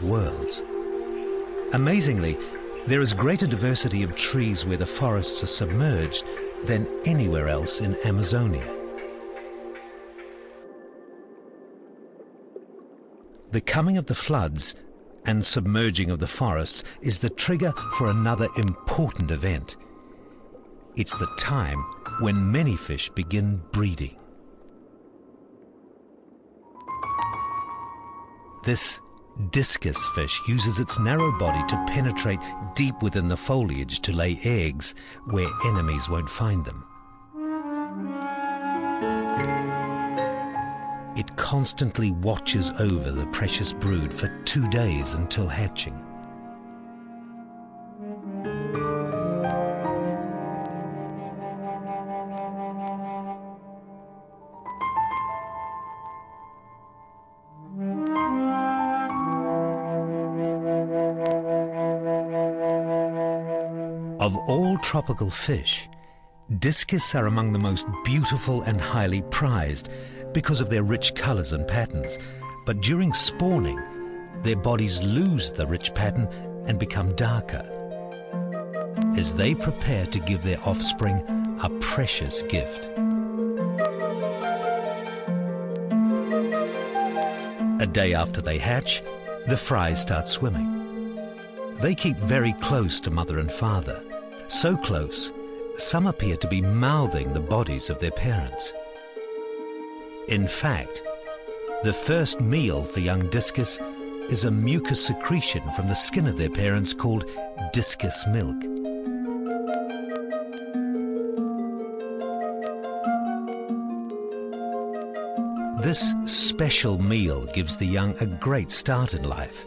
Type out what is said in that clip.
worlds. Amazingly, there is greater diversity of trees where the forests are submerged than anywhere else in Amazonia. The coming of the floods and submerging of the forests is the trigger for another important event. It's the time when many fish begin breeding. This discus fish uses its narrow body to penetrate deep within the foliage to lay eggs where enemies won't find them. It constantly watches over the precious brood for 2 days until hatching. Of all tropical fish, discus are among the most beautiful and highly prized because of their rich colors and patterns. But during spawning, their bodies lose the rich pattern and become darker as they prepare to give their offspring a precious gift. A day after they hatch, the fries start swimming. They keep very close to mother and father, so close some appear to be mouthing the bodies of their parents. In fact, the first meal for young discus is a mucus secretion from the skin of their parents called discus milk. This special meal gives the young a great start in life.